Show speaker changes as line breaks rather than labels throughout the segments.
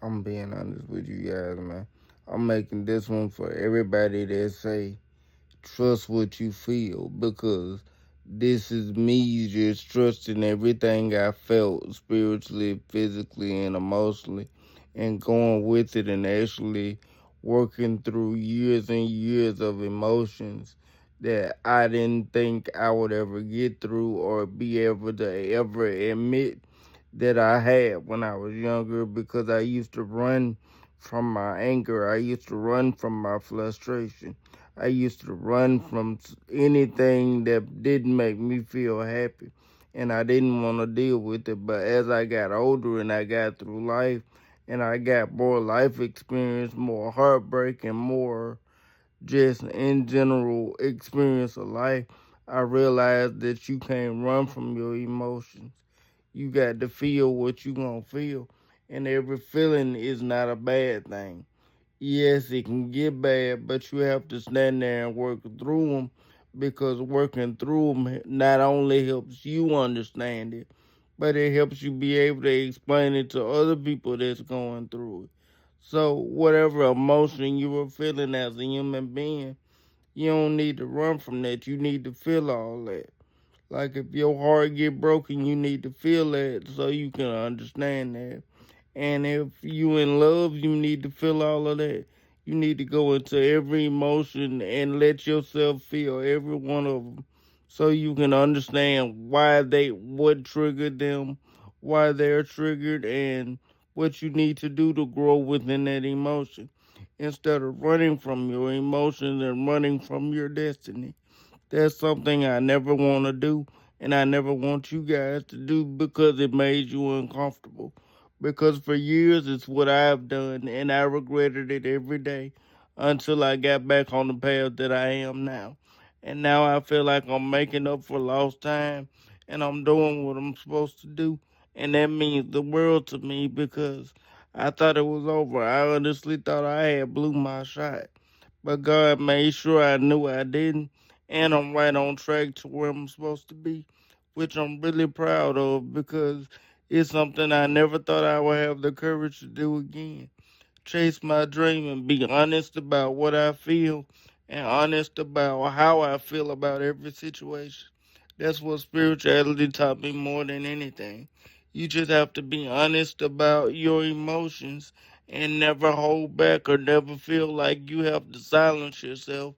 I'm being honest with you guys, man. I'm making this one for everybody that say trust what you feel because this is me just trusting everything I felt spiritually, physically, and emotionally, and going with it and actually working through years and years of emotions that I didn't think I would ever get through or be able to ever admit that I had when I was younger because I used to run from my anger. I used to run from my frustration. I used to run from anything that didn't make me feel happy. And I didn't want to deal with it. But as I got older and I got through life and I got more life experience, more heartbreak, and more just in general experience of life, I realized that you can't run from your emotions. You got to feel what you gonna feel, and every feeling is not a bad thing. Yes, it can get bad, but you have to stand there and work through them because working through them not only helps you understand it, but it helps you be able to explain it to other people that's going through it. So, whatever emotion you were feeling as a human being, you don't need to run from that. You need to feel all that. Like if your heart get broken, you need to feel that so you can understand that. And if you in love, you need to feel all of that. You need to go into every emotion and let yourself feel every one of them so you can understand what triggered them, why they're triggered, and what you need to do to grow within that emotion instead of running from your emotions and running from your destiny. That's something I never want to do, and I never want you guys to do because it made you uncomfortable. Because for years it's what I've done, and I regretted it every day until I got back on the path that I am now. And now I feel like I'm making up for lost time, and I'm doing what I'm supposed to do, and that means the world to me because I thought it was over. I honestly thought I had blew my shot, but God made sure I knew I didn't, and I'm right on track to where I'm supposed to be, which I'm really proud of because it's something I never thought I would have the courage to do again. Chase my dream and be honest about what I feel and honest about how I feel about every situation. That's what spirituality taught me more than anything. You just have to be honest about your emotions and never hold back or never feel like you have to silence yourself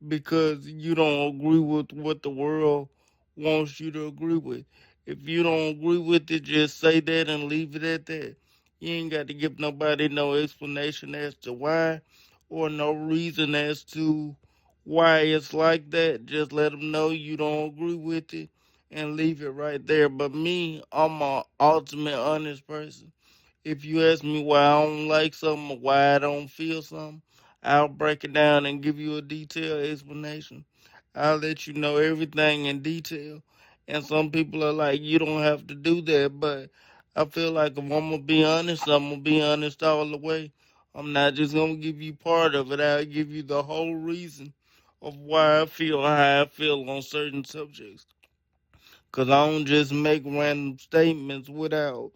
because you don't agree with what the world wants you to agree with. If you don't agree with it, just say that and leave it at that. You ain't got to give nobody no explanation as to why or no reason as to why it's like that. Just let them know you don't agree with it and leave it right there. But me, I'm a ultimate honest person. If you ask me why I don't like something or why I don't feel something, I'll break it down and give you a detailed explanation. I'll let you know everything in detail. And some people are like, you don't have to do that, but I feel like if I'm gonna be honest, I'm gonna be honest all the way. I'm not just gonna give you part of it, I'll give you the whole reason of why I feel how I feel on certain subjects. Because I don't just make random statements without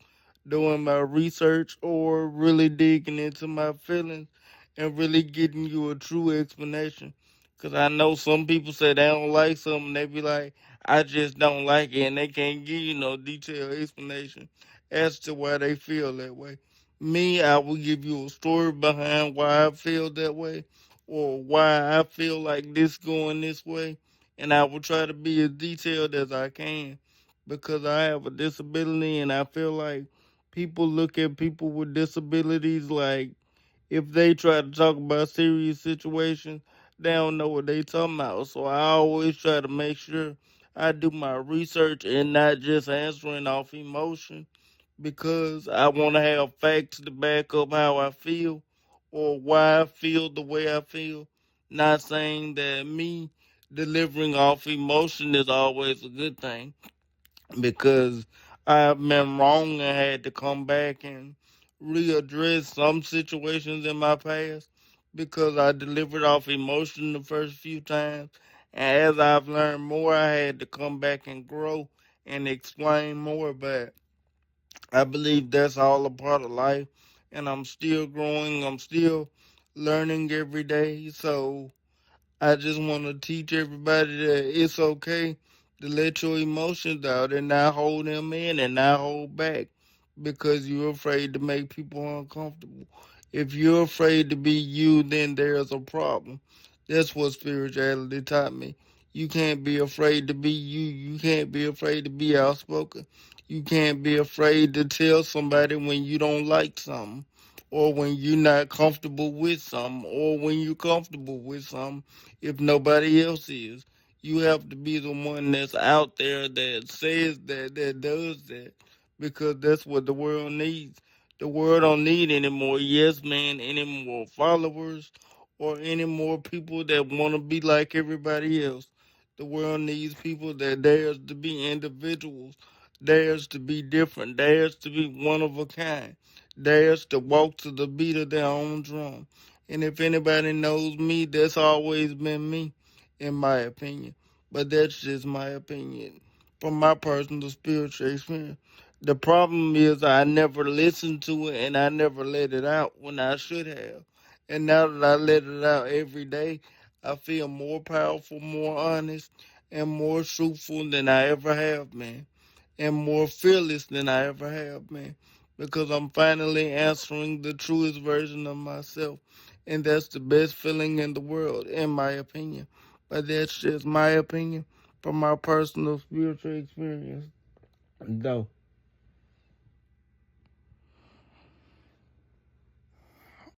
doing my research or really digging into my feelings and really getting you a true explanation. Because I know some people say they don't like something, they be like, I just don't like it, and they can't give you no detailed explanation as to why they feel that way. Me, I will give you a story behind why I feel that way or why I feel like this going this way, and I will try to be as detailed as I can because I have a disability and I feel like people look at people with disabilities like if they try to talk about serious situations, they don't know what they talking about. So I always try to make sure I do my research and not just answering off emotion because I want to have facts to back up how I feel or why I feel the way I feel. Not saying that me delivering off emotion is always a good thing because I've been wrong and had to come back and readdress some situations in my past because I delivered off emotion the first few times. And as I've learned more, I had to come back and grow and explain more. But I believe that's all a part of life. and I'm still growing. I'm still learning every day. So I just want to teach everybody that it's okay to let your emotions out and not hold them in and not hold back because you're afraid to make people uncomfortable. If you're afraid to be you, then there's a problem. That's what spirituality taught me. You can't be afraid to be you. You can't be afraid to be outspoken. You can't be afraid to tell somebody when you don't like something or when you're not comfortable with something or when you're comfortable with something if nobody else is. You have to be the one that's out there that says that, that does that, because that's what the world needs. The world don't need any more yes men, any more followers, or any more people that want to be like everybody else. The world needs people that dares to be individuals, dares to be different, dares to be one of a kind, dares to walk to the beat of their own drum. And if anybody knows me, that's always been me, in my opinion. But that's just my opinion from my personal spiritual experience. The problem is I never listened to it and I never let it out when I should have. And now that I let it out every day, I feel more powerful, more honest, and more truthful than I ever have been, and more fearless than I ever have been, because I'm finally answering the truest version of myself. And that's the best feeling in the world, in my opinion. But that's just my opinion from my personal spiritual experience, though.